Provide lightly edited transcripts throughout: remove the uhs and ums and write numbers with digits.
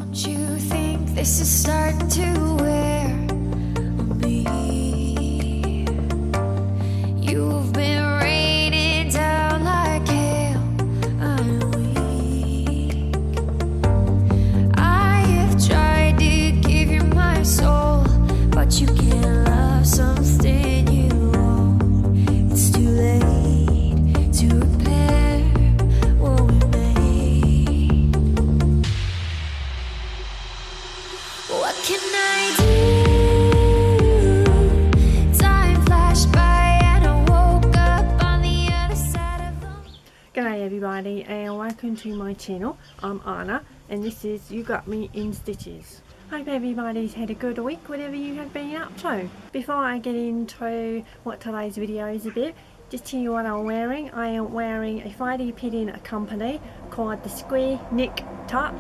Don't you think this is starting to wear on me? You've been raining down like hail. I'm weak. I have tried to give you my soul, but you can't love something you own. It's too late to repair what we made. What can I do? Time flashed by and I woke up on the other side of the... G'day everybody and welcome to my channel. I'm Anna and this is You Got Me in Stitches. Hope everybody's had a good week, whatever you have been up to. Before I get into what today's video is about, just tell you what I'm wearing. I am wearing a Friday Petting Company called the Square Neck Top.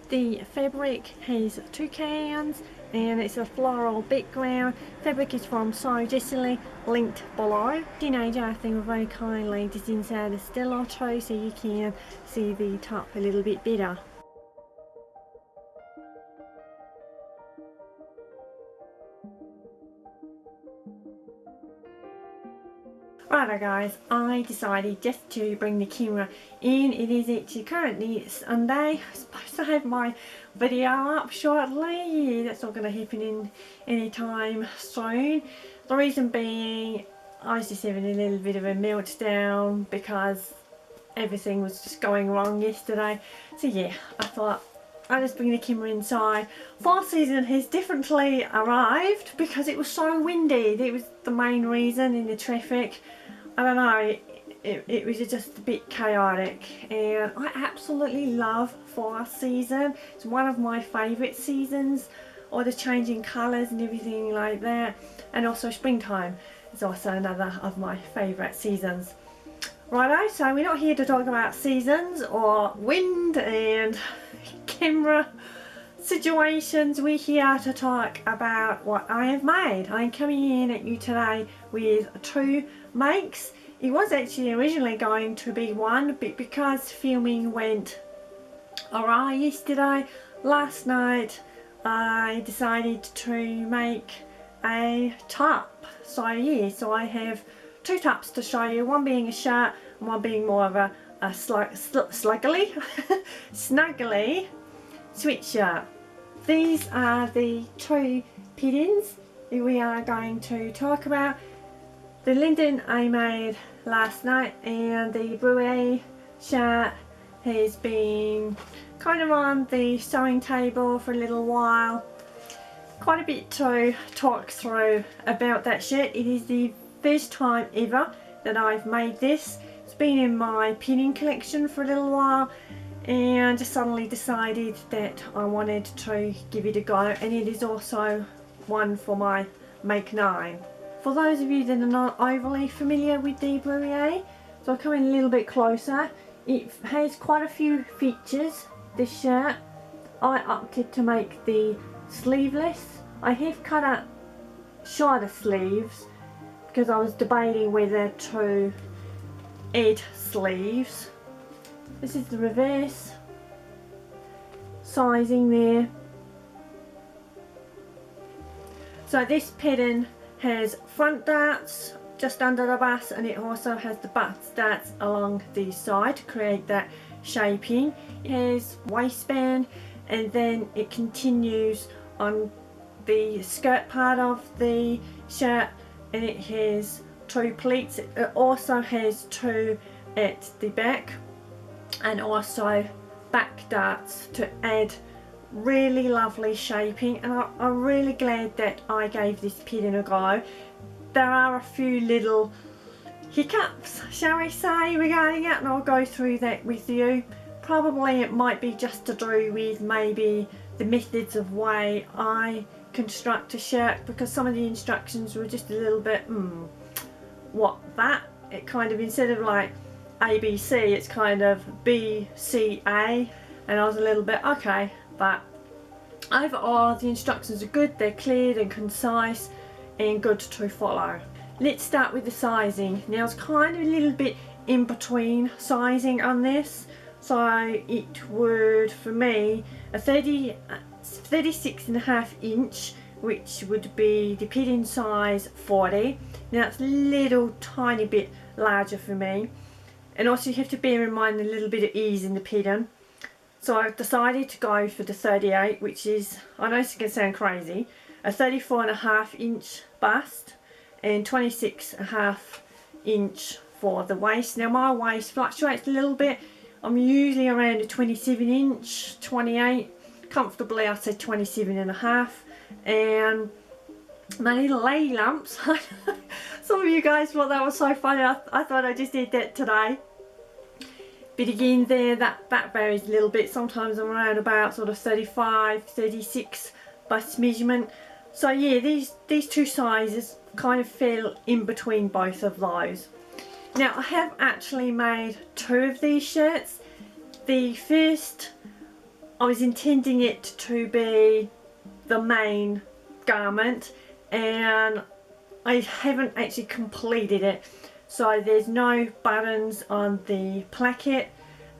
The fabric has toucans and it's a floral background. Fabric is from Sew Jessalli, linked below. Teenage Arthur very kindly just inside a still or two so you can see the top a little bit better. Righto guys, I decided just to bring the camera in. It is actually currently Sunday. I'm supposed to have my video up shortly. Yeah, that's not going to happen in any time soon. The reason being, I was just having a little bit of a meltdown because everything was just going wrong yesterday. So yeah, I thought I'll just bring the camera inside. Fall season has definitely arrived because it was so windy. That was the main reason, in the traffic. I don't know, it was just a bit chaotic, and I absolutely love fall season. It's one of my favourite seasons, all the changing colours and everything like that, and also springtime is also another of my favourite seasons. Righto, so we're not here to talk about seasons or wind and camera situations. We're here to talk about what I have made. I'm coming in at you today with two makes. It was actually originally going to be one, but because filming went awry yesterday, last night I decided to make a top. So yeah, so I have two tops to show you, one being a shirt and one being more of a snuggly sweatshirt. These are the two pittings that we are going to talk about. The Linden I made last night, and the Bruyere shirt has been kind of on the sewing table for a little while. Quite a bit to talk through about that shirt. It is the first time ever that I've made this. It's been in my pinning collection for a little while, and just suddenly decided that I wanted to give it a go, and it is also one for my make 9. For those of you that are not overly familiar with the Bruyere, so I'll come in a little bit closer. It has quite a few features, this shirt. I opted to make the sleeveless. I have cut out shorter sleeves because I was debating whether to add sleeves. This is the reverse sizing there. So this pattern has front darts just under the bust, and it also has the bust darts along the side to create that shaping. It has waistband, and then it continues on the skirt part of the shirt, and it has two pleats. It also has two at the back, and also back darts to add really lovely shaping, and I'm really glad that I gave this pattern a go. There are a few little hiccups, shall we say, regarding it, and I'll go through that with you. Probably it might be just to do with maybe the methods of way I construct a shirt, because some of the instructions were just a little bit what that, it kind of, instead of like ABC, it's kind of BCA, and I was a little bit okay, but overall the instructions are good. They're clear and concise and good to follow. Let's start with the sizing. Now it's kind of a little bit in between sizing on this, So it would, for me, a 36.5 inch, which would be the padding size 40. Now it's a little tiny bit larger for me, and also you have to bear in mind a little bit of ease in the padding. So I've decided to go for the 38, which is, I know it's going to sound crazy, a 34.5 inch bust and 26.5 inch for the waist. Now my waist fluctuates a little bit. I'm usually around a 27 inch, 28, comfortably I say 27.5. And my little lady lumps, some of you guys thought that was so funny, I thought I just did that today. But again there, that varies a little bit. Sometimes I'm around about sort of 35, 36 bust measurement. So yeah, these two sizes kind of fell in between both of those. Now I have actually made 2 of these shirts. The first, I was intending it to be the main garment, and I haven't actually completed it. So there's no buttons on the placket,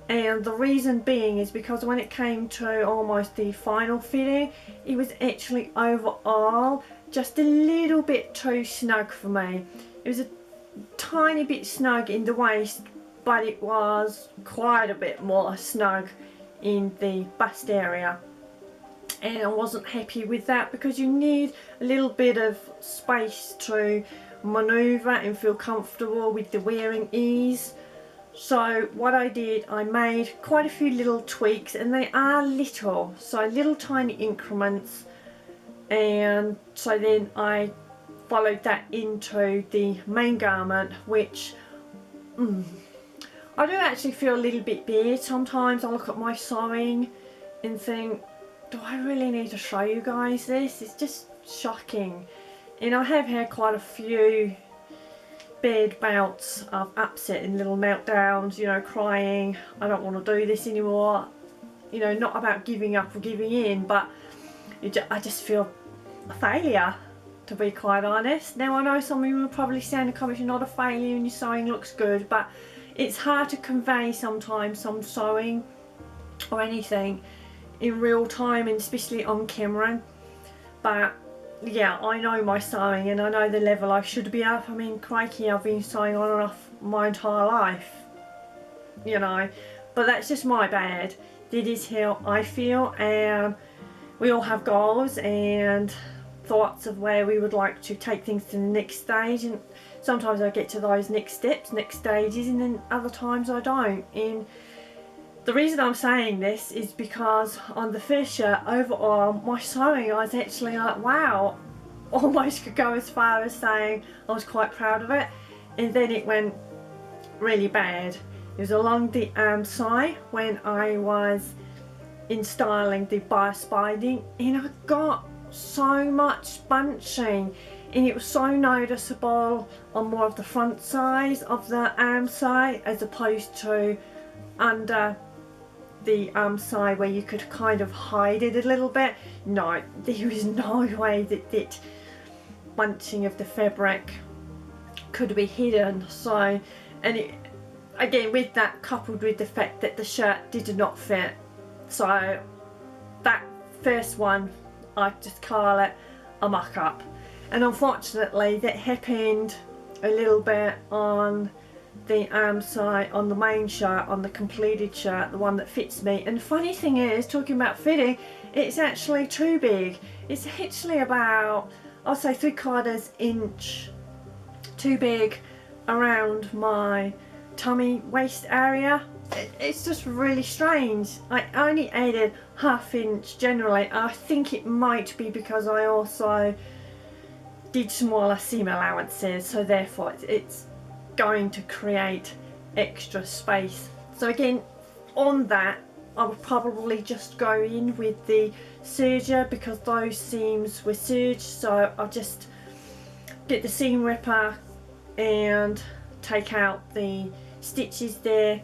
and the reason being is because when it came to almost the final fitting, it was actually overall just a little bit too snug for me. It was a tiny bit snug in the waist, but it was quite a bit more snug in the bust area, and I wasn't happy with that because you need a little bit of space to maneuver and feel comfortable with the wearing ease. So what I did, I made quite a few little tweaks, and they are little, so little tiny increments, and so then I followed that into the main garment, which I do actually feel a little bit weird sometimes. I look at my sewing and think, do I really need to show you guys this? It's just shocking. And I have had quite a few bad bouts of upset and little meltdowns, you know, crying, I don't want to do this anymore. You know, not about giving up or giving in, but I just feel a failure, to be quite honest. Now I know some of you will probably say in the comments you're not a failure and your sewing looks good, but it's hard to convey sometimes some sewing or anything in real time, and especially on camera. But yeah, I know my sewing and I know the level I should be up. I mean, crikey, I've been sewing on and off my entire life, you know, but that's just my bad. That is how I feel, and we all have goals and thoughts of where we would like to take things to the next stage, and sometimes I get to those next steps, next stages, and then other times I don't. And the reason I'm saying this is because on the first shirt, overall, my sewing, I was actually like, wow, almost could go as far as saying I was quite proud of it. And then it went really bad. It was along the arm side when I was installing the bias binding, and I got so much bunching, and it was so noticeable on more of the front side of the arm side as opposed to under the arm side where you could kind of hide it a little bit. No, there was no way that that bunching of the fabric could be hidden. So, and it, again, with that coupled with the fact that the shirt did not fit, so that first one, I just call it a muck up. And unfortunately that happened a little bit on the arm side, on the main shirt, on the completed shirt, the one that fits me. And the funny thing is, talking about fitting, it's actually too big. It's actually about, I'll say 3/4 inch too big around my tummy waist area. It's just really strange. I only added 1/2 inch generally. I think it might be because I also did smaller seam allowances, so therefore it's going to create extra space. So again, on that I would probably just go in with the serger because those seams were serged, so I'll just get the seam ripper and take out the stitches there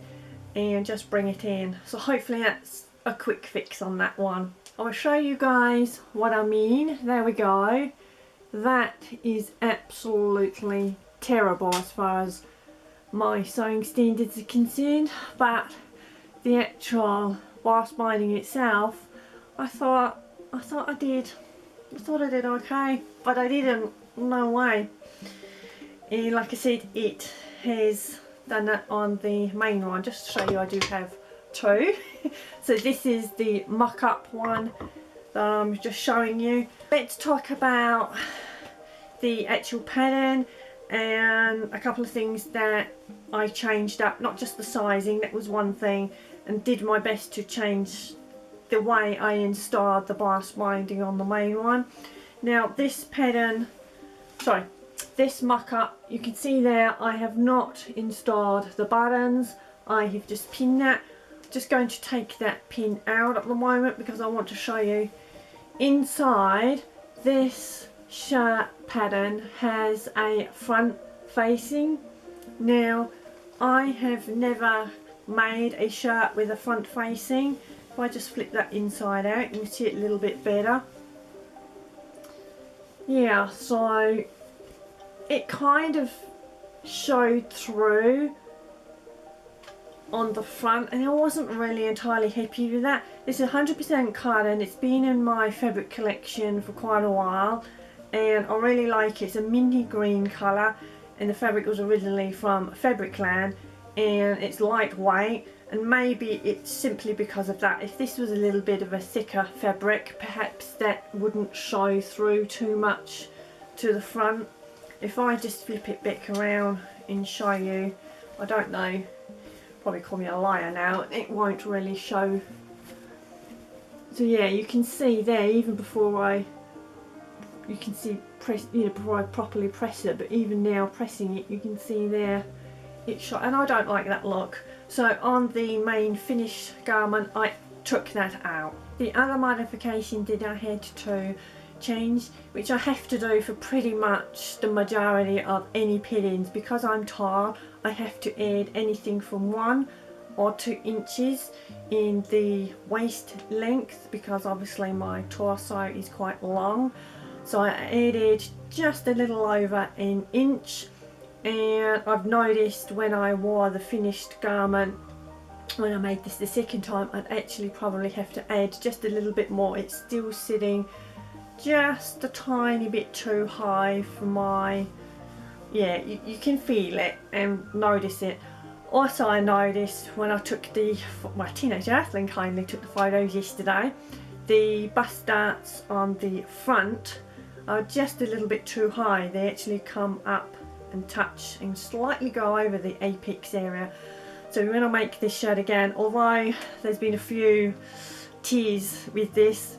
and just bring it in. So hopefully that's a quick fix on that one. I'll show you guys what I mean. There we go. That is absolutely terrible as far as my sewing standards are concerned, but the actual bias binding itself, I thought I did okay, but I didn't, no way. And like I said, it has done that on the main one. Just to show you, I do have two. So this is the mock-up one that I'm just showing you. Let's talk about the actual pattern and a couple of things that I changed up. Not just the sizing, that was one thing, and did my best to change the way I installed the bias binding on the main one. Now this pattern, sorry, this mock-up, you can see there I have not installed the buttons. I have just pinned that. Just going to take that pin out at the moment because I want to show you inside. This shirt pattern has a front facing. Now I have never made a shirt with a front facing. If I just flip that inside out, you can see it a little bit better. Yeah, so it kind of showed through on the front, and I wasn't really entirely happy with that. This is 100% cotton. It's been in my fabric collection for quite a while, and I really like it. It's a minty green colour, and the fabric was originally from Fabricland, and it's lightweight, and maybe it's simply because of that. If this was a little bit of a thicker fabric, perhaps that wouldn't show through too much to the front. If I just flip it back around and show you, I don't know, probably call me a liar now, it won't really show. So yeah, you can see there, even before you can see before I properly press it, but even now pressing it, you can see there it shot, and I don't like that look. So on the main finished garment, I took that out. The other modification that I had to change, which I have to do for pretty much the majority of any pattern, because I'm tall, I have to add anything from 1 or 2 inches in the waist length, because obviously my torso is quite long. So I added just a little over an inch, and I've noticed when I wore the finished garment, when I made this the second time, I'd actually probably have to add just a little bit more. It's still sitting just a tiny bit too high for my, yeah, you can feel it and notice it. Also, I noticed when I took my teenage athlete kindly took the photos yesterday, the bust darts on the front are just a little bit too high. They actually come up and touch and slightly go over the apex area. So when I make this shirt again, although there's been a few tears with this,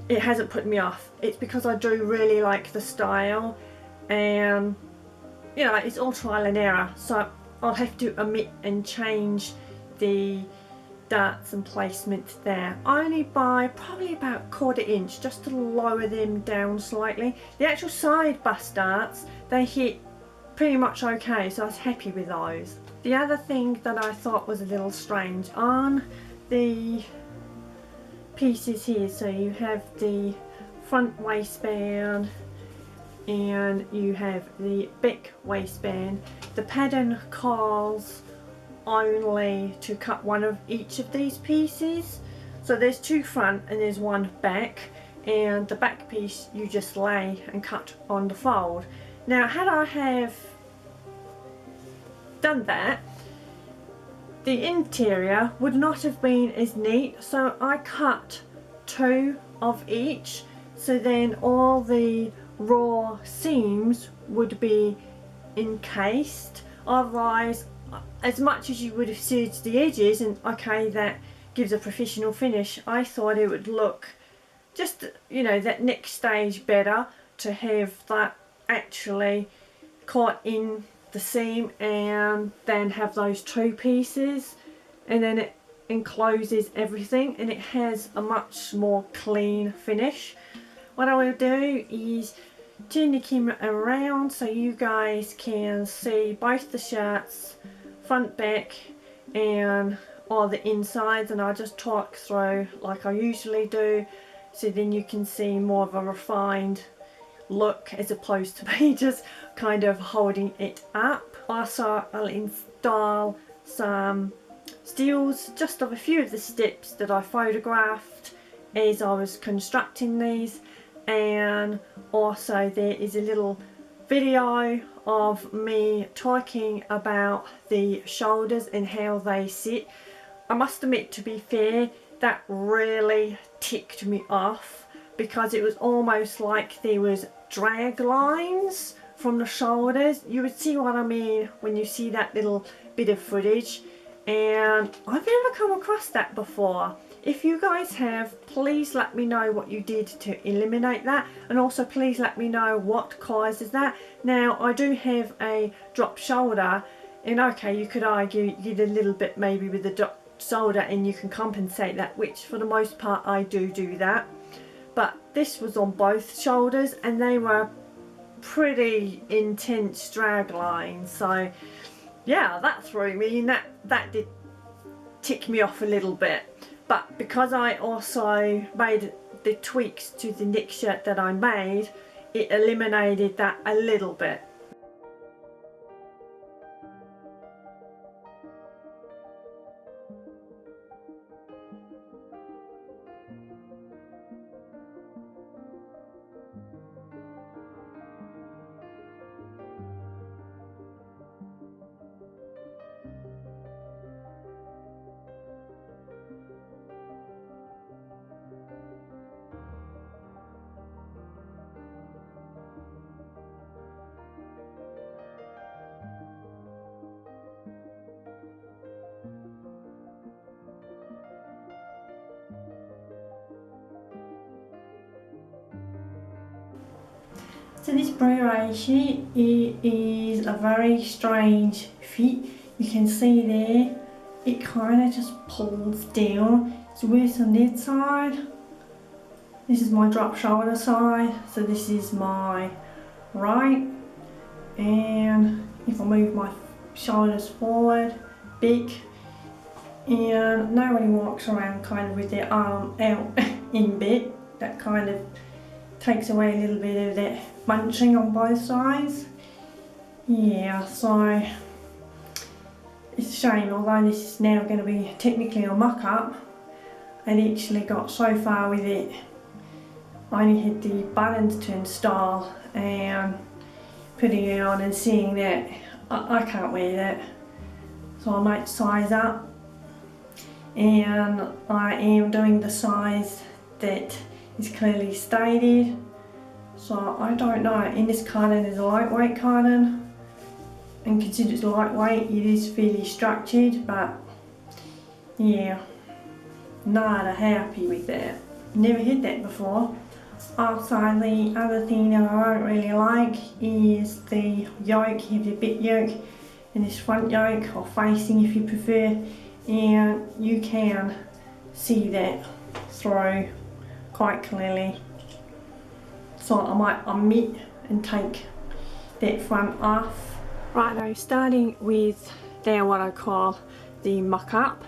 it hasn't put me off. It's because I do really like the style, and you know, it's all trial and error, so I'll have to omit and change the darts and placement there, only by probably about 1/4 inch, just to lower them down slightly. The actual side bust darts, they hit pretty much okay, so I was happy with those. The other thing that I thought was a little strange on the pieces here, so you have the front waistband and you have the back waistband. The pattern calls only to cut one of each of these pieces, so there's 2 front and there's 1 back, and the back piece you just lay and cut on the fold. Now had I have done that, the interior would not have been as neat, so I cut 2 of each, so then all the raw seams would be encased. Otherwise, as much as you would have serged the edges, and okay, that gives a professional finish, I thought it would look just, you know, that next stage better to have that actually caught in the seam, and then have those 2 pieces, and then it encloses everything and it has a much more clean finish. What I will do is turn the camera around so you guys can see both the shirts, front, back, and all the insides, and I'll just talk through like I usually do, so then you can see more of a refined look as opposed to me just kind of holding it up. Also, I'll install some stills just of a few of the steps that I photographed as I was constructing these, and also there is a little video of me talking about the shoulders and how they sit. I must admit, to be fair, that really ticked me off because it was almost like there was drag lines from the shoulders. You would see what I mean when you see that little bit of footage, and I've never come across that before. If you guys have, please let me know what you did to eliminate that, and also please let me know what causes that. Now, I do have a drop shoulder, and okay, you could argue you did a little bit maybe with the drop shoulder and you can compensate that, which for the most part I do that. But this was on both shoulders and they were pretty intense drag lines, so yeah, that threw me, and that did tick me off a little bit. But because I also made the tweaks to the neck shirt that I made, it eliminated that a little bit. So this Bruyere sheet, it is a very strange fit. You can see there, it kind of just pulls down. It's worse on that side. This is my drop shoulder side, so this is my right. And if I move my shoulders forward, back, and nobody walks around kind of with their arm out in back. That kind of takes away a little bit of that bunching on both sides. Yeah, so it's a shame, although this is now going to be technically a mock-up. I actually got so far with it, I only had the buttons to install, and putting it on and seeing that I can't wear that. So I might size up, and I am doing the size that is clearly stated. So I don't know, in this carton is a lightweight carton, and considered it's lightweight, it is fairly structured, but yeah, not happy with that. Never had that before. Also, the other thing that I don't really like is the yoke. You have your bit yoke and this front yoke, or facing if you prefer, and you can see that through quite clearly. So I might omit and take that front off. Right now, starting with now what I call the mock-up.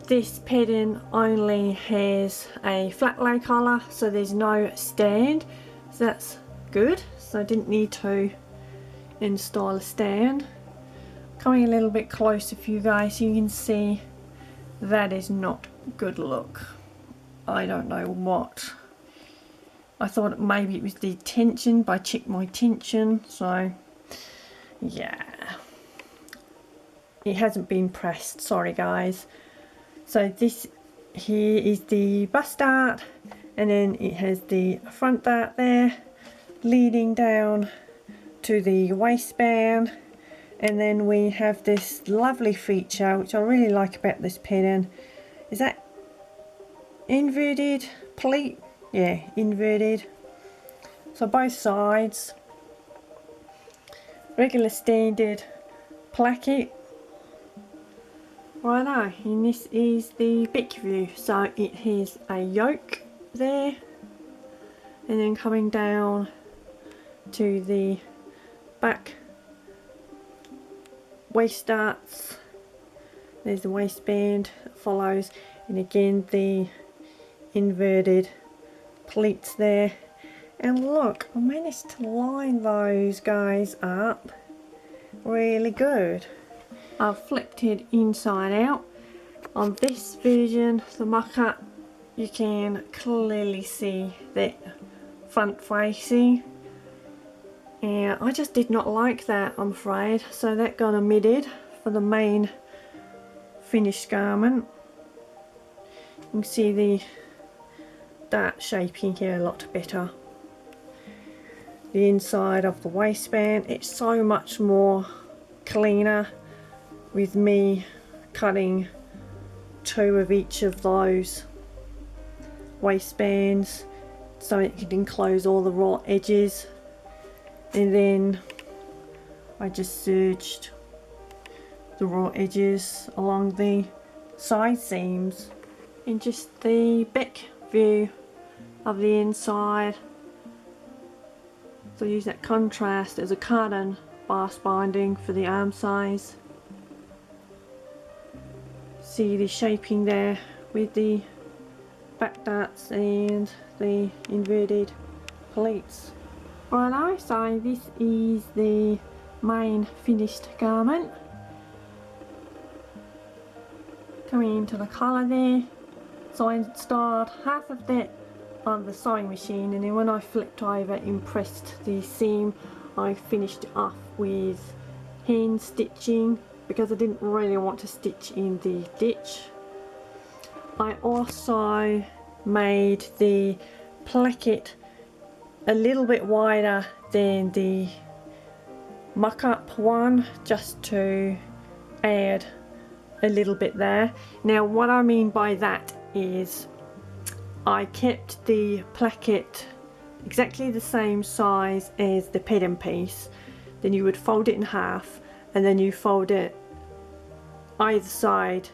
This pattern only has a flat lay collar, so there's no stand, so that's good. So I didn't need to install a stand. Coming a little bit closer for you guys, so you can see that is not good look. I don't know what. I thought maybe it was the tension, but I checked my tension, so yeah. It hasn't been pressed, sorry guys. So this here is the bust dart, and then it has the front dart there leading down to the waistband, and then we have this lovely feature which I really like about this pattern. Is that inverted pleat? Yeah, inverted. So both sides, regular standard placket. Righto, and this is the back view. So it has a yoke there, and then coming down to the back waist darts, there's the waistband that follows, and again the inverted pleats there. And look, I managed to line those guys up really good. I've flipped it inside out. On this version, the mock-up, you can clearly see the front facing, and I just did not like that, I'm afraid, so that got omitted for the main finished garment. You can see the dart shaping here a lot better. The inside of the waistband, it's so much more cleaner with me cutting 2 of each of those waistbands so it can enclose all the raw edges, and then I just serged the raw edges along the side seams. And just the back view of the inside, so use that contrast as a cotton boss binding for the arm size. See the shaping there with the back darts and the inverted pleats. Righto, so this is the main finished garment. Coming into the collar there, so I installed half of that on the sewing machine, and then when I flipped over and pressed the seam, I finished it off with hand stitching because I didn't really want to stitch in the ditch. I also made the placket a little bit wider than the mock-up one, just to add a little bit there. Now what I mean by that is I kept the placket exactly the same size as the pattern piece. Then you would fold it in half, and then you fold it either side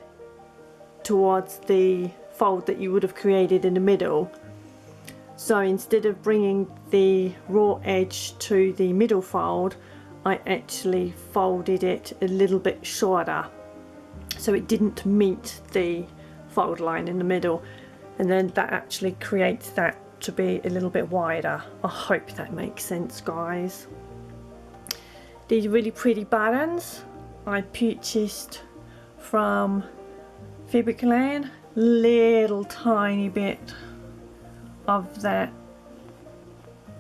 towards the fold that you would have created in the middle. So instead of bringing the raw edge to the middle fold, I actually folded it a little bit shorter so it didn't meet the fold line in the middle, and then that actually creates that to be a little bit wider. I hope that makes sense, guys. These really pretty buttons I purchased from Fabricland. Little tiny bit of that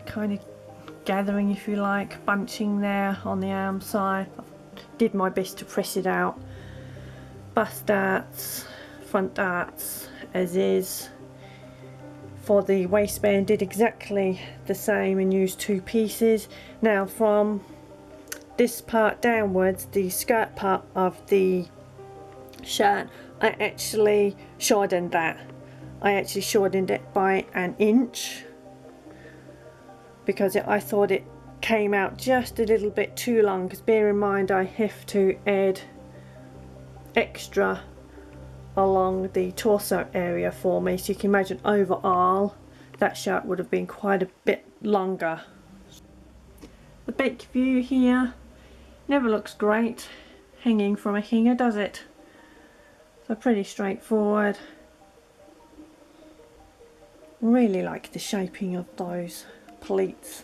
kind of gathering, if you like, bunching there on the arm side. Did my best to press it out. Bust darts, front darts as is. For the waistband did exactly the same and used 2 pieces. Now from this part downwards, the skirt part of the shirt, I actually shortened that. I actually shortened it by 1 inch because I thought it came out just a little bit too long, because bear in mind I have to add extra along the torso area for me, so you can imagine overall that shirt would have been quite a bit longer. The back view here never looks great hanging from a hanger, does it? So pretty straightforward. Really like the shaping of those pleats.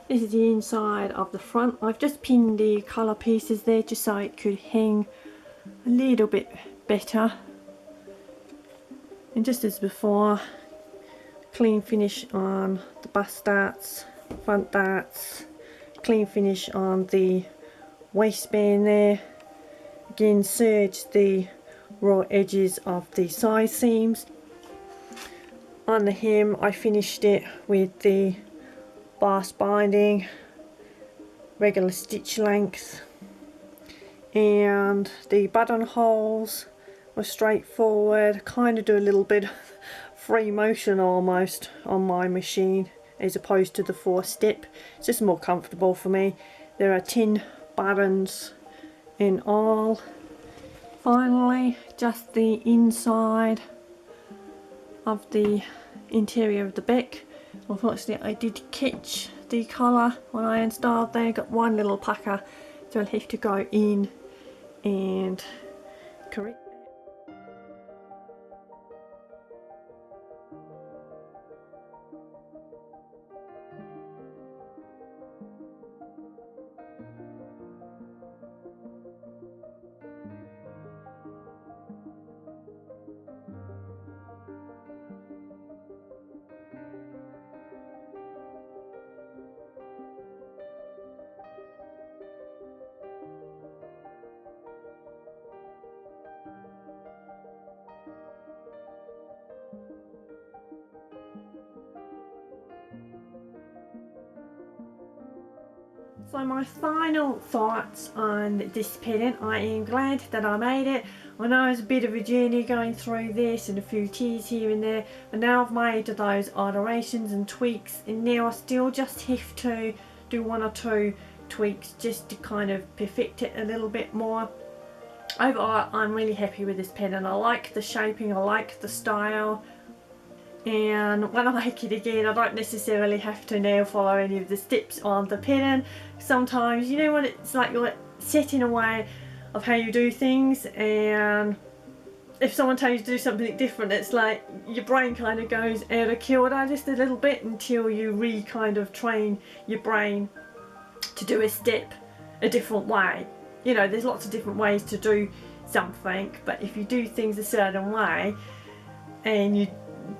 This is the inside of the front. I've just pinned the collar pieces there just so it could hang a little bit better. And just as before, clean finish on the bust darts, front darts, clean finish on the waistband there. Again, serge the raw edges of the side seams. On the hem, I finished it with the boss binding, regular stitch length, and the buttonholes were straightforward. Kind of do a little bit of free motion almost on my machine as opposed to the 4-step. It's just more comfortable for me. There are 10 buttons in all. Finally, just the inside of the interior of the back. Unfortunately, I did catch the collar when I installed there. Got one little pucker, so I'll have to go in and correct. So my final thoughts on this pattern, I am glad that I made it. I know it's a bit of a journey going through this and a few tears here and there, but now I've made those alterations and tweaks, and now I still just have to do one or two tweaks just to kind of perfect it a little bit more. Overall, I'm really happy with this pattern. I like the shaping, I like the style, and when I make it again I don't necessarily have to now follow any of the steps on the pattern. Sometimes, you know what, it's like you're set in a way of how you do things, and if someone tells you to do something different, it's like your brain kind of goes out of kilter just a little bit until you kind of train your brain to do a step a different way. You know, there's lots of different ways to do something, but if you do things a certain way and you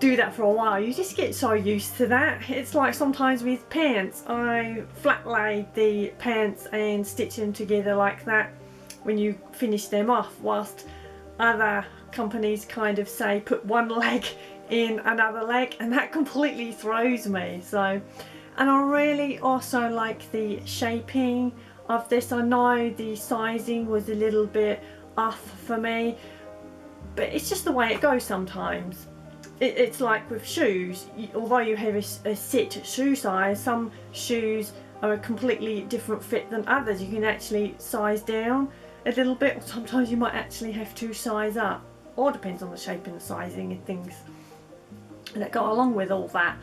do that for a while, you just get so used to that. It's like sometimes with pants, I flat lay the pants and stitch them together like that when you finish them off, whilst other companies kind of say put one leg in another leg, and that completely throws me. So, and I really also like the shaping of this. I know the sizing was a little bit off for me, but it's just the way it goes sometimes. It's like with shoes, although you have a set shoe size, some shoes are a completely different fit than others. You can actually size down a little bit, or sometimes you might actually have to size up. All depends on the shape and the sizing and things that go along with all that.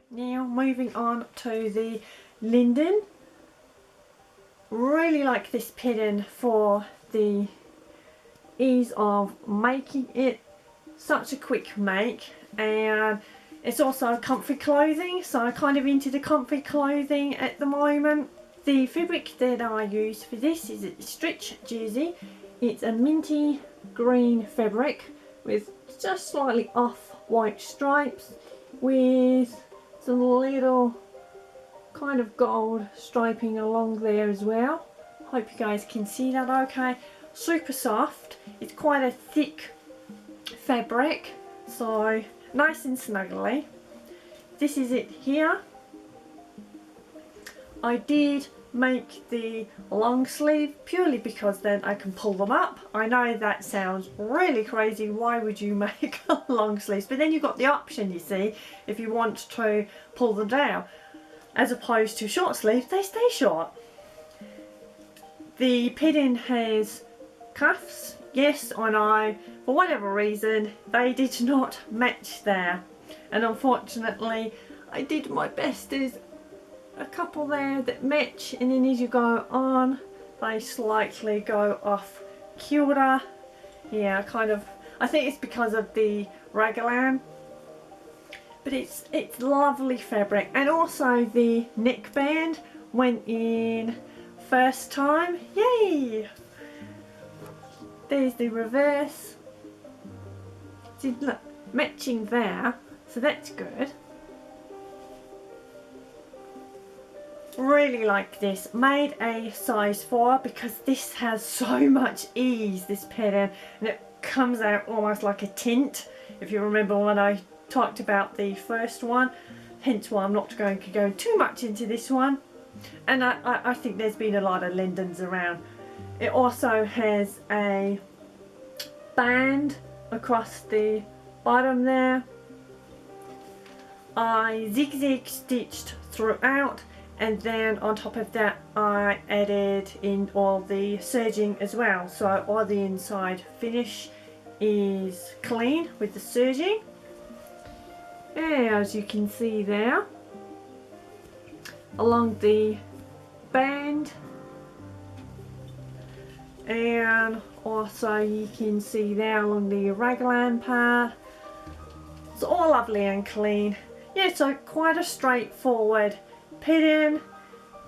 Now moving on to the Linden. Really like this pattern for the ease of making it. Such a quick make, and it's also comfy clothing, so I'm kind of into the comfy clothing at the moment. The fabric that I use for this is a stretch jersey. It's a minty green fabric with just slightly off white stripes with some little kind of gold striping along there as well. Hope you guys can see that okay. Super soft. It's quite a thick fabric, so nice and snuggly. This is it here. I did make the long sleeve purely because then I can pull them up. I know that sounds really crazy, why would you make long sleeves, but then you've got the option, you see, if you want to pull them down. As opposed to short sleeves, they stay short. The pattern has cuffs. Yes, I know, for whatever reason they did not match there, and unfortunately I did my best. There's a couple there that match, and then as you go on they slightly go off kilter. Yeah, kind of, I think it's because of the raglan, but it's lovely fabric. And also the neckband went in first time. Yay! There's the reverse. See, look, matching there, so that's good. Really like this. Made a size 4 because this has so much ease, this pattern, and it comes out almost like a tint, if you remember when I talked about the first one, hence why I'm not going to go too much into this one. and I think there's been a lot of Lindens around. It also has a band across the bottom there. I zigzag stitched throughout, and then on top of that I added in all the serging as well, so all the inside finish is clean with the serging. As you can see there, along the band, and also you can see there along the raglan part. It's all lovely and clean. Yeah, so quite a straightforward pattern,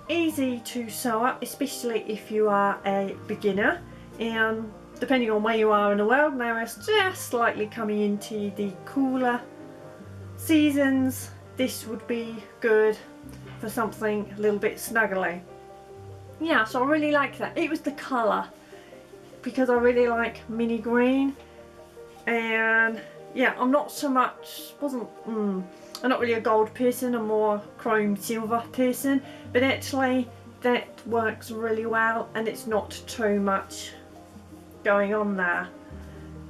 easy to sew up, especially if you are a beginner, and depending on where you are in the world. Now it's just slightly coming into the cooler seasons, this would be good for something a little bit snuggly. Yeah, so I really like that. It was the colour, because I really like mini green, and yeah, I'm not so much, I'm not really a gold person, I'm more chrome silver person, but actually that works really well and it's not too much going on there.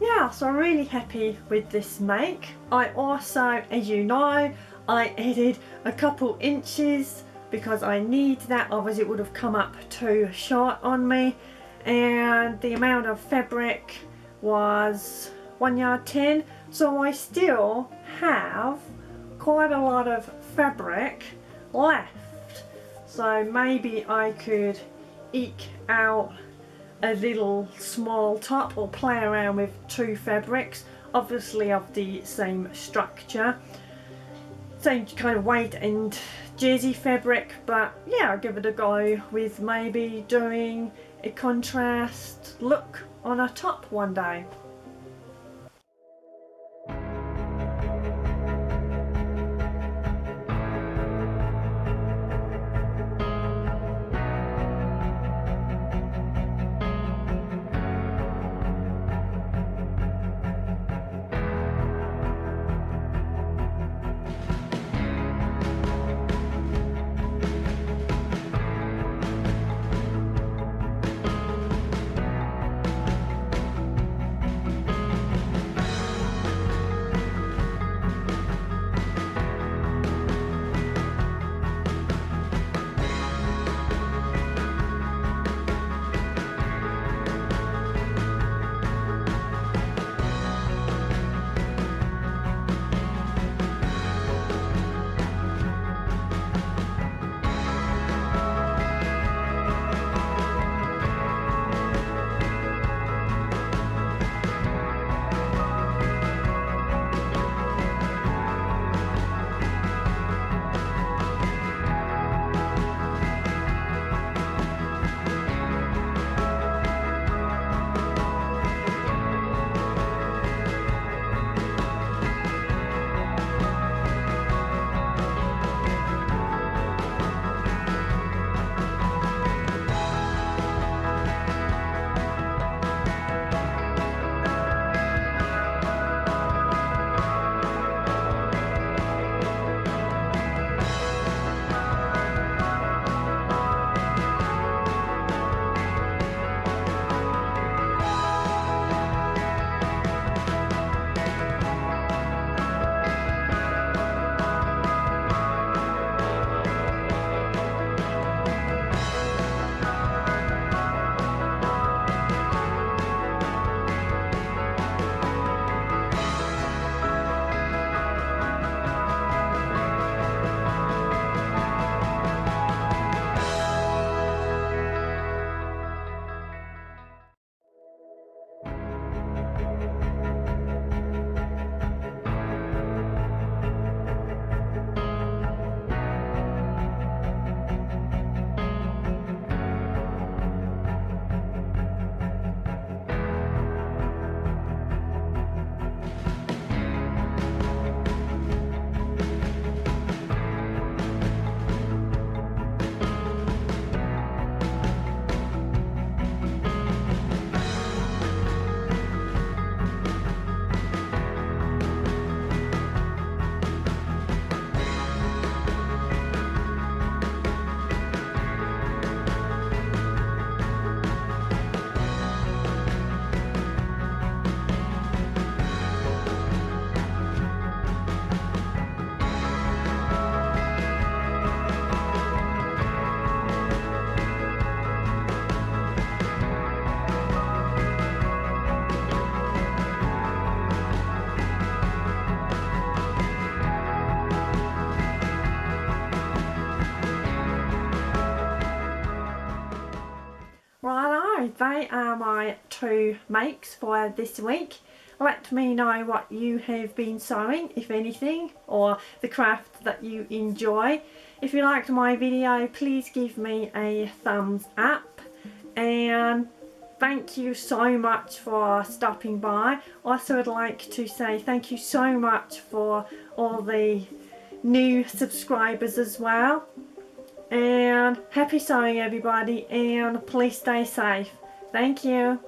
Yeah, so I'm really happy with this make. I also, as you know, I added a couple inches because I need that, otherwise it would have come up too short on me, and the amount of fabric was 1 yard 10, so I still have quite a lot of fabric left, so maybe I could eke out a little small top or play around with 2 fabrics, obviously of the same structure, same kind of weight and jersey fabric, but yeah, I'll give it a go with maybe doing a contrast look on a top one day. so they are my 2 makes for this week. Let me know what you have been sewing, if anything, or the craft that you enjoy. If you liked my video, please give me a thumbs up, and thank you so much for stopping by. Also, would like to say thank you so much for all the new subscribers as well. And happy sewing everybody, and please stay safe. Thank you.